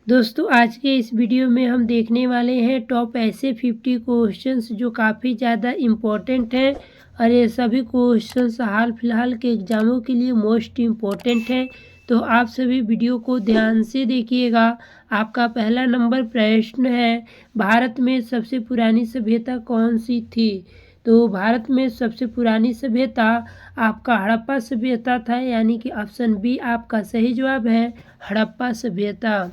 दोस्तों आज के इस वीडियो में हम देखने वाले हैं टॉप ऐसे 50 क्वेश्चंस जो काफ़ी ज़्यादा इम्पोर्टेंट हैं और ये सभी क्वेश्चंस हाल फिलहाल के एग्ज़ामों के लिए मोस्ट इम्पोर्टेंट हैं। तो आप सभी वीडियो को ध्यान से देखिएगा। आपका पहला नंबर प्रश्न है, भारत में सबसे पुरानी सभ्यता कौन सी थी? तो भारत में सबसे पुरानी सभ्यता आपका हड़प्पा सभ्यता था, यानी कि ऑप्शन बी आपका सही जवाब है, हड़प्पा सभ्यता।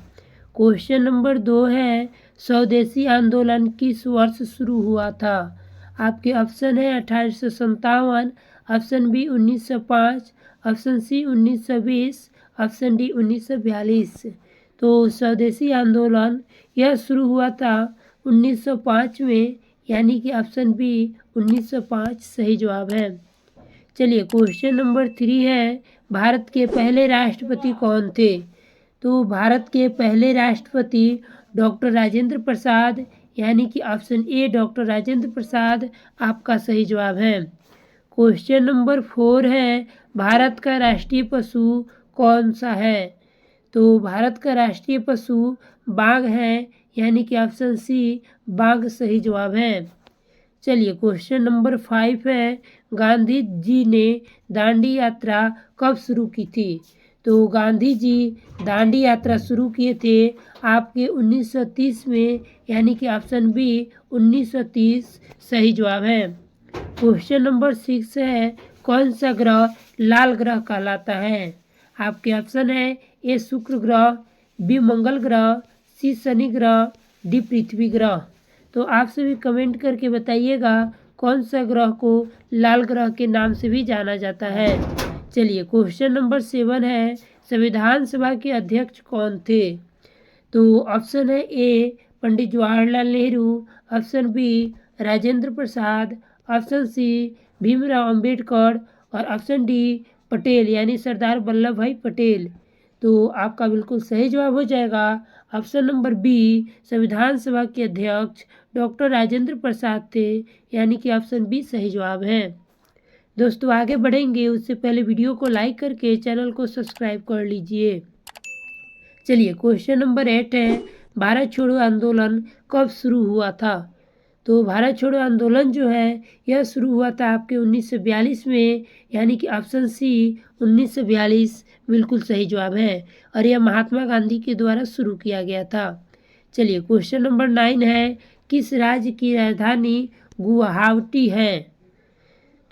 क्वेश्चन नंबर 2 है, स्वदेशी आंदोलन किस वर्ष शुरू हुआ था? आपके ऑप्शन है 1857, option B 1905, option C 1920, option D 1942। तो स्वदेशी आंदोलन यह शुरू हुआ था 1905 में, यानी कि ऑप्शन बी 1905 सही जवाब है। चलिए क्वेश्चन नंबर 3 है, भारत के पहले राष्ट्रपति कौन थे? तो भारत के पहले राष्ट्रपति डॉक्टर राजेंद्र प्रसाद, यानी कि option A doctor Rajendra Prasad आपका सही जवाब है। क्वेश्चन नंबर 4 है, भारत का राष्ट्रीय पशु कौन सा है? तो भारत का राष्ट्रीय पशु बाघ है, यानी कि ऑप्शन सी बाघ सही जवाब है। चलिए क्वेश्चन नंबर 5 है, गांधी जी ने दांडी यात्रा कब शुरू की थी? तो गांधी जी दांडी यात्रा शुरू किए थे आपके 1930 में, यानी कि ऑप्शन बी 1930 सही जवाब है। क्वेश्चन नंबर 6 है, कौन सा ग्रह लाल ग्रह कहलाता है? आपके ऑप्शन है ए शुक्र ग्रह, बी मंगल ग्रह, सी शनि ग्रह, डी पृथ्वी ग्रह। तो आप सभी कमेंट करके बताइएगा कौन सा ग्रह को लाल ग्रह के नाम से भी जाना जाता है। चलिए क्वेश्चन नंबर 7 है, संविधान सभा के अध्यक्ष कौन थे? तो ऑप्शन है ए Pandit Jawaharlal Nehru, option B Rajendra Prasad, option C Bhimrao Ambedkar और ऑप्शन डी पटेल, यानी सरदार वल्लभ भाई पटेल। तो आपका बिल्कुल सही जवाब हो जाएगा ऑप्शन नंबर बी, संविधान सभा के अध्यक्ष डॉक्टर राजेंद्र प्रसाद थे, यानी कि ऑप्शन बी सही जवाब है। दोस्तों आगे बढ़ेंगे उससे पहले वीडियो को लाइक करके चैनल को सब्सक्राइब कर लीजिए। चलिए क्वेश्चन नंबर 8 है, भारत छोड़ो आंदोलन कब शुरू हुआ था? तो भारत छोड़ो आंदोलन जो है यह शुरू हुआ था आपके 1942 में, यानी कि ऑप्शन सी 1942 बिल्कुल सही जवाब है और यह महात्मा गांधी के द्वारा शुरू किया गया था। चलिए क्वेश्चन नंबर 9 है, किस राज्य की राजधानी गुवाहाटी है?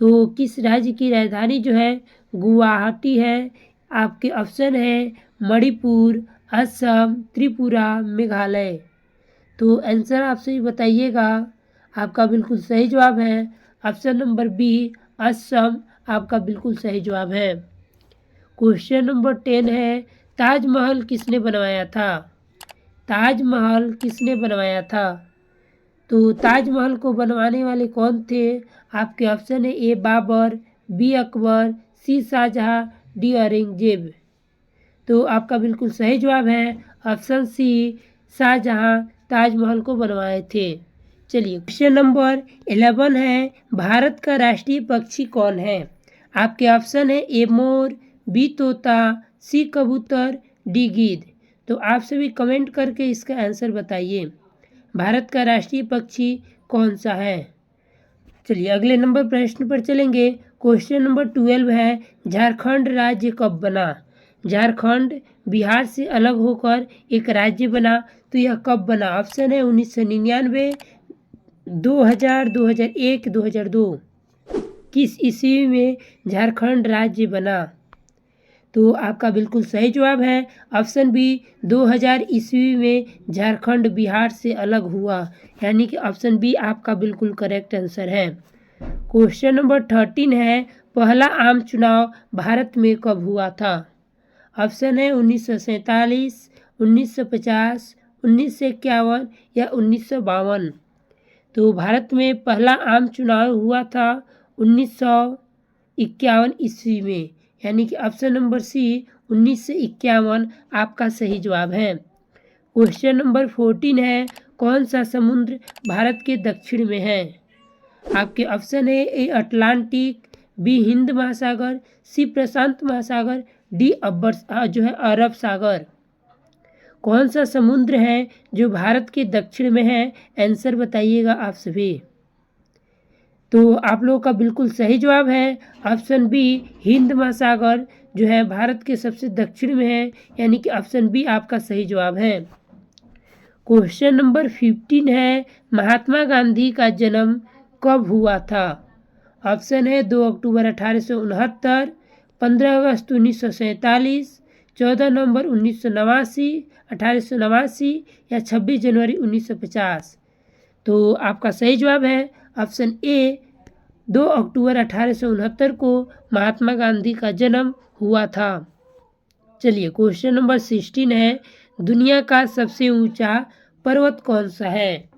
तो किस राज्य की राजधानी जो है गुवाहाटी है? आपके ऑप्शन है मणिपुर, असम, त्रिपुरा, मेघालय। तो आंसर आप सही बताइएगा। आपका बिल्कुल सही जवाब है ऑप्शन नंबर बी असम आपका बिल्कुल सही जवाब है। क्वेश्चन नंबर 10 है, ताजमहल किसने बनवाया था? ताजमहल किसने बनवाया था? तो ताजमहल को बनवाने वाले कौन थे? आपके ऑप्शन है ए बाबर, बी अकबर, सी शाहजहां, डी औरंगजेब। तो आपका बिल्कुल सही जवाब है ऑप्शन सी शाहजहां ताजमहल को बनवाए थे। चलिए क्वेश्चन नंबर 11 है, भारत का राष्ट्रीय पक्षी कौन है? आपके ऑप्शन है ए मोर, बी तोता, सी कबूतर, डी गिद्ध। तो आप सभी कमेंट करके इसका आंसर बताइए, भारत का राष्ट्रीय पक्षी कौन सा है। चलिए अगले नंबर प्रश्न पर चलेंगे। क्वेश्चन नंबर 12 है, झारखंड राज्य कब बना? झारखंड बिहार से अलग होकर एक राज्य बना, तो यह कब बना? ऑप्शन है 1999, 2000, 2001, 2002। किस ईस्वी में झारखंड राज्य बना? तो आपका बिल्कुल सही जवाब है ऑप्शन बी 2000 ईस्वी में झारखंड बिहार से अलग हुआ, यानी कि ऑप्शन बी आपका बिल्कुल करेक्ट आंसर है। क्वेश्चन नंबर 13 है, पहला आम चुनाव भारत में कब हुआ था? ऑप्शन है 1947, 1950, 1951 या 1952। तो भारत में पहला आम चुनाव हुआ था 1951 ईस्वी में, यानी कि ऑप्शन नंबर सी 1951 आपका सही जवाब है। क्वेश्चन नंबर 14 है, कौन सा समुद्र भारत के दक्षिण में है? आपके ऑप्शन है ए अटलांटिक, बी हिंद महासागर, सी प्रशांत महासागर, डी अरब सागर। कौन सा समुद्र है जो भारत के दक्षिण में है? आंसर बताइएगा आप सभी। तो आप लोगों का बिल्कुल सही जवाब है ऑप्शन बी, हिंद महासागर जो है भारत के सबसे दक्षिण में है, यानी कि ऑप्शन बी आपका सही जवाब है। क्वेश्चन नंबर 15 है, महात्मा गांधी का जन्म कब हुआ था? ऑप्शन है 2 अक्टूबर 1869, 15 अगस्त 1947, 14 नवंबर 1889 या 26 जनवरी 1950। तो आपका सही जवाब है ऑप्शन ए, 2 अक्टूबर 1869 को महात्मा गांधी का जन्म हुआ था। चलिए क्वेश्चन नंबर 16 है, दुनिया का सबसे ऊंचा पर्वत कौन सा है?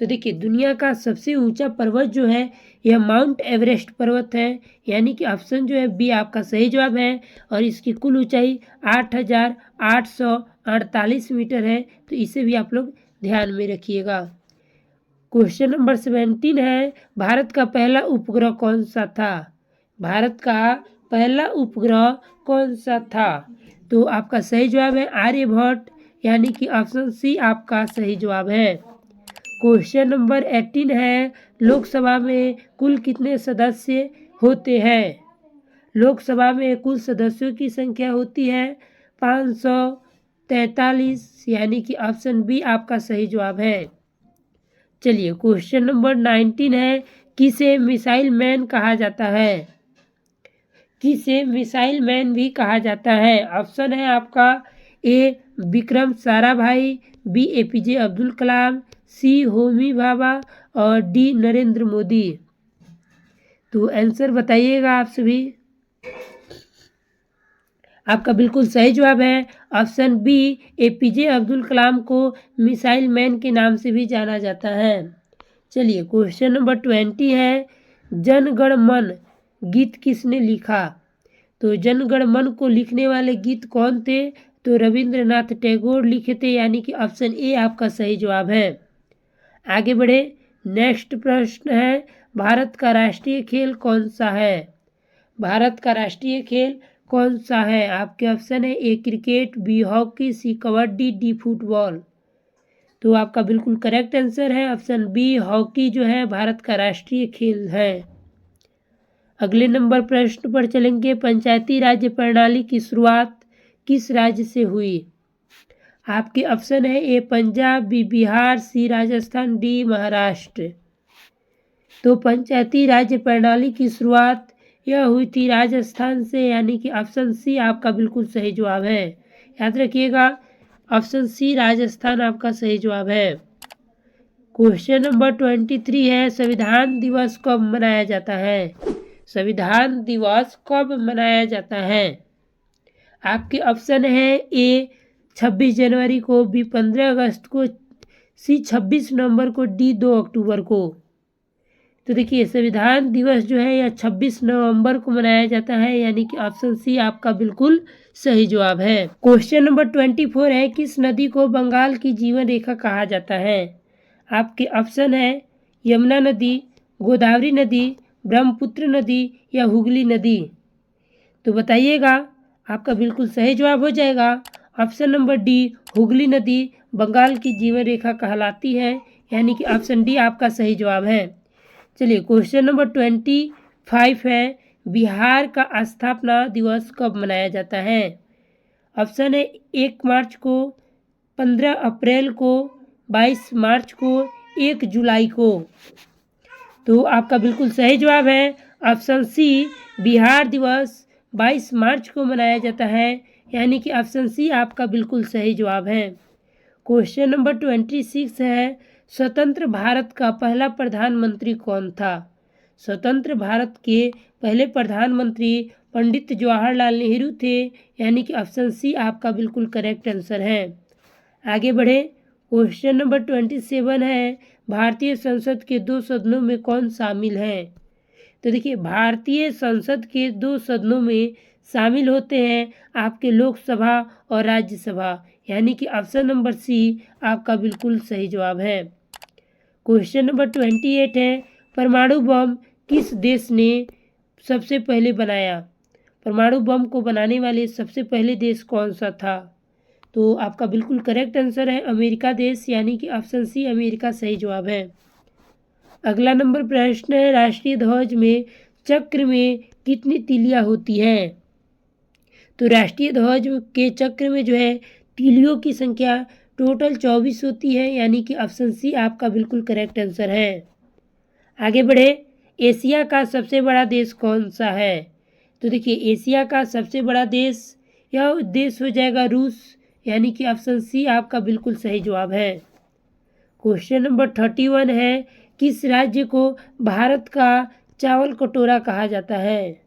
तो देखिए दुनिया का सबसे ऊंचा पर्वत जो है यह माउंट एवरेस्ट पर्वत है, यानी कि ऑप्शन जो है बी आपका सही जवाब है और इसकी कुल ऊंचाई 8,848 मीटर है, तो इसे भी आप लोग ध्यान में रखिएगा। क्वेश्चन नंबर 17 है, भारत का पहला उपग्रह कौन सा था? भारत का पहला उपग्रह कौन सा था? तो आपका सही जवाब है आर्यभट्ट, यानी कि ऑप्शन सी आपका सही जवाब है। क्वेश्चन नंबर 18 है, लोकसभा में कुल कितने सदस्य होते हैं? लोकसभा में कुल सदस्यों की संख्या होती है 543, यानी कि ऑप्शन बी आपका सही जवाब है। चलिए क्वेश्चन नंबर 19 है, किसे मिसाइल मैन कहा जाता है? किसे मिसाइल मैन भी कहा जाता है? ऑप्शन है आपका ए, विक्रम साराभाई, बी, एपीजे अब्दुल कलाम, सी, होमी भाभा और डी, नरेंद्र मोदी। तो आंसर बताइएगा आप सभी। आपका बिल्कुल सही जवाब है option B, APJ Abdul Kalam को मिसाइल मैन के नाम से भी जाना जाता है। चलिए क्वेश्चन नंबर 20 है, जन गण मन गीत किसने लिखा? तो जन गण मन को लिखने वाले गीत कौन थे? तो रविंद्रनाथ टैगोर लिखे थे, यानी कि ऑप्शन ए आपका सही जवाब है। आगे बढ़े, नेक्स्ट प्रश्न है, भारत का राष्ट्रीय खेल कौन सा है? भारत का राष्ट्रीय खेल कौन सा है? आपके ऑप्शन है ए, क्रिकेट, बी, हॉकी, सी, कबड्डी, डी, फुटबॉल। तो आपका बिल्कुल करेक्ट आंसर है ऑप्शन बी, हॉकी जो है भारत का राष्ट्रीय खेल है। अगले नंबर प्रश्न पर चलेंगे, पंचायती राज्य प्रणाली की शुरुआत किस राज्य से हुई? आपके ऑप्शन है ए, पंजाब, बी, बिहार, सी, राजस्थान, डी, महाराष्ट्र। तो पंचायती राज्य प्रणाली की शुरुआत यह हुई थी राजस्थान से, यानी कि ऑप्शन सी आपका बिल्कुल सही जवाब है। याद रखिएगा ऑप्शन सी राजस्थान आपका सही जवाब है। क्वेश्चन नंबर 23 है, संविधान दिवस कब मनाया जाता है? संविधान दिवस कब मनाया जाता है? आपके ऑप्शन है ए, 26 जनवरी को, बी, 15 अगस्त को, सी, 26 नवंबर को, डी, 2 अक्टूबर को। तो देखिए संविधान दिवस जो है यह 26 नवंबर को मनाया जाता है, यानी कि ऑप्शन सी आपका बिल्कुल सही जवाब है। क्वेश्चन नंबर 24 है, किस नदी को बंगाल की जीवन रेखा कहा जाता है? आपके ऑप्शन है यमुना नदी, गोदावरी नदी, ब्रह्मपुत्र नदी या हुगली नदी। तो बताइएगा, आपका बिल्कुल सही जवाब हो जाएगा ऑप्शन नंबर डी, हुगली नदी बंगाल की जीवन रेखा कहलाती है, यानी कि ऑप्शन डी आपका सही जवाब है। चलिए क्वेश्चन नंबर 25 है, बिहार का स्थापना दिवस कब मनाया जाता है? ऑप्शन है 1 मार्च को, 15 अप्रैल को, 22 मार्च को, 1 जुलाई को। तो आपका बिल्कुल सही जवाब है ऑप्शन सी, बिहार दिवस 22 मार्च को मनाया जाता है, यानी कि ऑप्शन सी आपका बिल्कुल सही जवाब है। क्वेश्चन नंबर 26 है, स्वतंत्र भारत का पहला प्रधानमंत्री कौन था? स्वतंत्र भारत के पहले प्रधानमंत्री पंडित जवाहरलाल नेहरू थे, यानी कि ऑप्शन सी आपका बिल्कुल करेक्ट आंसर है। आगे बढ़े, क्वेश्चन नंबर 27 है, भारतीय संसद के 2 सदनों में कौन शामिल है? तो देखिए भारतीय संसद के 2 सदनों में शामिल होते हैं आपके लोकसभा और राज्यसभा, यानी कि ऑप्शन नंबर सी आपका बिल्कुल सही जवाब है। क्वेश्चन नंबर 28 है, परमाणु बम किस देश ने सबसे पहले बनाया? परमाणु बम को बनाने वाले सबसे पहले देश कौन सा था? तो आपका बिल्कुल करेक्ट आंसर है अमेरिका देश, यानी कि ऑप्शन सी अमेरिका सही जवाब है। अगला नंबर प्रश्न है, राष्ट्रीय ध्वज में चक्र में कितनी तीलियां होती हैं? तो राष्ट्रीय ध्वज के चक्र में जो है तीलियों की संख्या टोटल 24 होती है, यानी कि ऑप्शन सी आपका बिल्कुल करेक्ट आंसर है। आगे बढ़े, एशिया का सबसे बड़ा देश कौन सा है? तो देखिए एशिया का सबसे बड़ा देश, यह देश हो जाएगा रूस, यानी कि ऑप्शन सी आपका बिल्कुल सही जवाब है। क्वेश्चन नंबर 31 है, किस राज्य को भारत का चावल कटोरा कहा जाता है?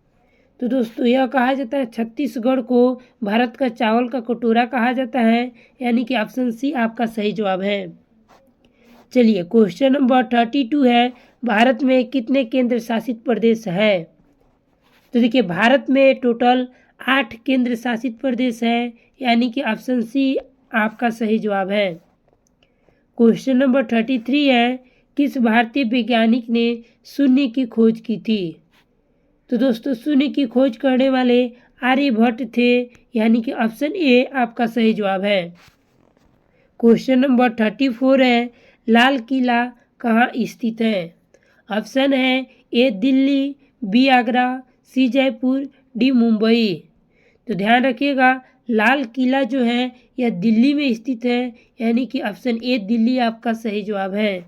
तो दोस्तों यह कहा जाता है छत्तीसगढ़ को भारत का चावल का कटोरा कहा जाता है, यानी कि ऑप्शन सी आपका सही जवाब है। चलिए क्वेश्चन नंबर 32 है, भारत में कितने केंद्र शासित प्रदेश है? तो देखिए भारत में टोटल 8 केंद्र शासित प्रदेश है, यानी कि ऑप्शन सी आपका सही जवाब है। क्वेश्चन नंबर 33 है, किस भारतीय वैज्ञानिक ने शून्य की खोज की थी? तो दोस्तों शून्य की खोज करने वाले आर्यभट्ट थे, यानी कि ऑप्शन ए आपका सही जवाब है। क्वेश्चन नंबर 34 है, लाल किला कहाँ स्थित है? ऑप्शन है ए दिल्ली, बी आगरा, सी जयपुर, डी मुंबई। तो ध्यान रखिएगा लाल किला जो है यह दिल्ली में स्थित है, यानी कि ऑप्शन ए दिल्ली आपका सही जवाब है।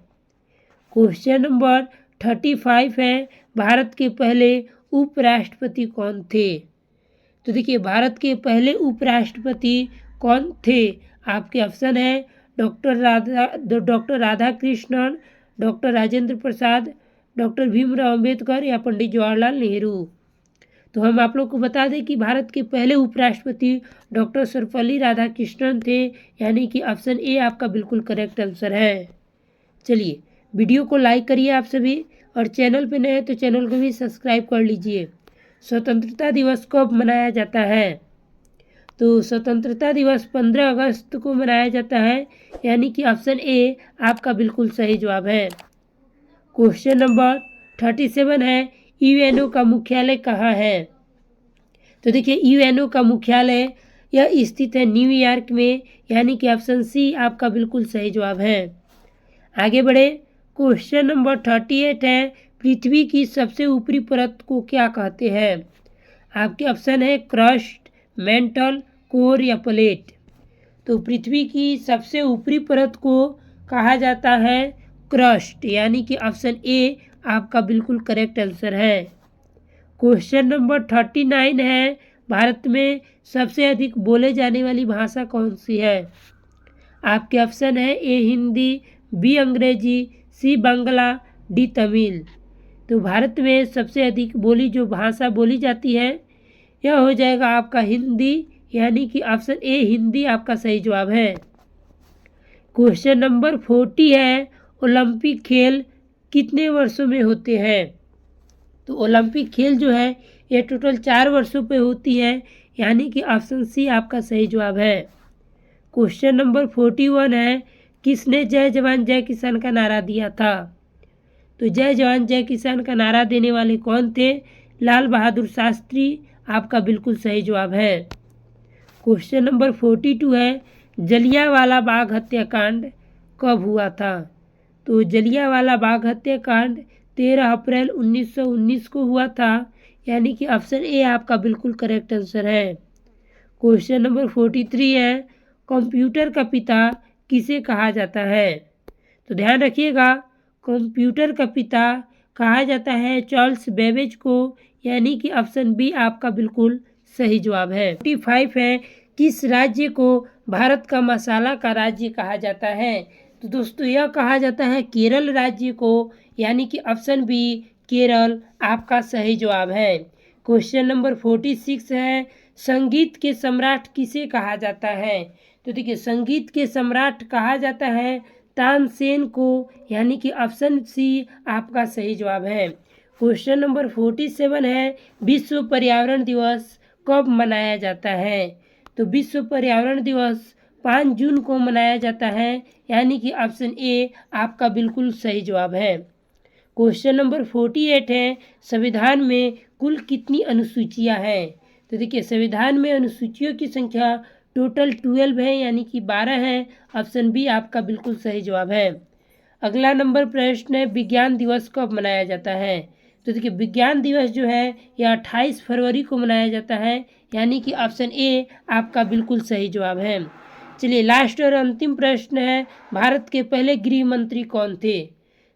क्वेश्चन नंबर 35 है, भारत के पहले उपराष्ट्रपति कौन थे? तो देखिए भारत के पहले उपराष्ट्रपति कौन थे? आपके ऑप्शन है doctor Radhakrishnan, doctor Rajendra Prasad, doctor Bhimrao Ambedkar या पंडित जवाहरलाल नेहरू। तो हम आप लोग को बता दें कि भारत के पहले उपराष्ट्रपति डॉक्टर सर्वपल्ली राधाकृष्णन थे, यानी कि ऑप्शन ए आपका बिल्कुल करेक्ट आंसर है। चलिए वीडियो को लाइक करिए आप सभी, और चैनल पे नए हैं तो चैनल को भी सब्सक्राइब कर लीजिए। स्वतंत्रता दिवस कब मनाया जाता है? तो स्वतंत्रता दिवस 15 अगस्त को मनाया जाता है, यानी कि ऑप्शन ए आपका बिल्कुल सही जवाब है। क्वेश्चन नंबर 37 है, यूएनओ का मुख्यालय कहाँ है? तो देखिए यूएनओ का मुख्यालय यह स्थित है न्यूयॉर्क में, यानी कि ऑप्शन सी आपका बिल्कुल सही जवाब है। आगे बढ़े, क्वेश्चन नंबर 38 है, पृथ्वी की सबसे ऊपरी परत को क्या कहते हैं? आपके ऑप्शन है क्रस्ट, मेंटल, कोर या प्लेट। तो पृथ्वी की सबसे ऊपरी परत को कहा जाता है क्रस्ट, यानी कि ऑप्शन ए आपका बिल्कुल करेक्ट आंसर है। क्वेश्चन नंबर 39 है, भारत में सबसे अधिक बोले जाने वाली भाषा कौन सी है? आपके ऑप्शन है ए हिंदी, बी अंग्रेजी, सी बांग्ला, डी तमिल। तो भारत में सबसे अधिक बोली जो भाषा बोली जाती है यह हो जाएगा आपका हिंदी, यानी कि ऑप्शन ए हिंदी आपका सही जवाब है। क्वेश्चन नंबर 40 है, ओलंपिक खेल कितने वर्षों में होते हैं? तो ओलंपिक खेल जो है ये टोटल 4 वर्षों पे होती है, यानी कि ऑप्शन सी आपका सही जवाब है। क्वेश्चन नंबर 41 है, किसने जय जवान जय किसान का नारा दिया था? तो जय जवान जय किसान का नारा देने वाले कौन थे? लाल बहादुर शास्त्री आपका बिल्कुल सही जवाब है। क्वेश्चन नंबर 42 है, जलियांवाला बाग हत्याकांड कब हुआ था? तो जलियांवाला बाग हत्याकांड 13 अप्रैल 1919 को हुआ था, यानी कि ऑप्शन ए आपका बिल्कुल करेक्ट आंसर है। क्वेश्चन नंबर 43 है, कंप्यूटर का पिता किसे कहा जाता है? तो ध्यान रखिएगा कंप्यूटर का पिता कहा जाता है चार्ल्स बेबेज को, यानी कि ऑप्शन बी आपका बिल्कुल सही जवाब है। 45 है, किस राज्य को भारत का मसाला का राज्य कहा जाता है? तो दोस्तों यह कहा जाता है केरल राज्य को, यानी कि ऑप्शन बी केरल आपका सही जवाब है। क्वेश्चन नंबर 46 है, संगीत के सम्राट किसे कहा जाता है? तो देखिए संगीत के सम्राट कहा जाता है तानसेन को, यानी कि ऑप्शन सी आपका सही जवाब है। क्वेश्चन नंबर 47 है, विश्व पर्यावरण दिवस कब मनाया जाता है? तो विश्व पर्यावरण दिवस 5 जून को मनाया जाता है, यानी कि ऑप्शन ए आपका बिल्कुल सही जवाब है। क्वेश्चन नंबर 48 है, संविधान में कुल कितनी अनुसूचियां हैं? तो देखिए संविधान में अनुसूचियों की संख्या टोटल 12 है, यानी कि 12 हैं। ऑप्शन बी आपका बिल्कुल सही जवाब है। अगला नंबर प्रश्न है, विज्ञान दिवस कब मनाया जाता है? तो देखिए, विज्ञान दिवस जो है यह 28 फरवरी को मनाया जाता है, यानी कि ऑप्शन ए आपका बिल्कुल सही जवाब है। चलिए लास्ट और अंतिम प्रश्न है, भारत के पहले गृह मंत्री कौन थे?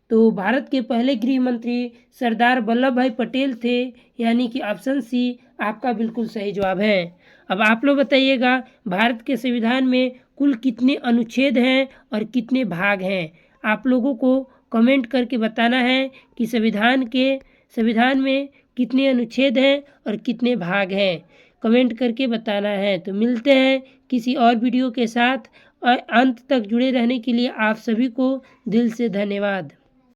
तो भारत के पहले गृह मंत्री सरदार वल्लभ भाई पटेल थे, यानी कि ऑप्शन सी आपका बिल्कुल सही जवाब है। अब आप लोग बताइएगा, भारत के संविधान में कुल कितने अनुच्छेद हैं और कितने भाग हैं? आप लोगों को कमेंट करके बताना है कि संविधान में कितने अनुच्छेद हैं और कितने भाग हैं, कमेंट करके बताना है। तो मिलते हैं किसी और वीडियो के साथ, और अंत तक जुड़े रहने के लिए आप सभी को दिल से धन्यवाद।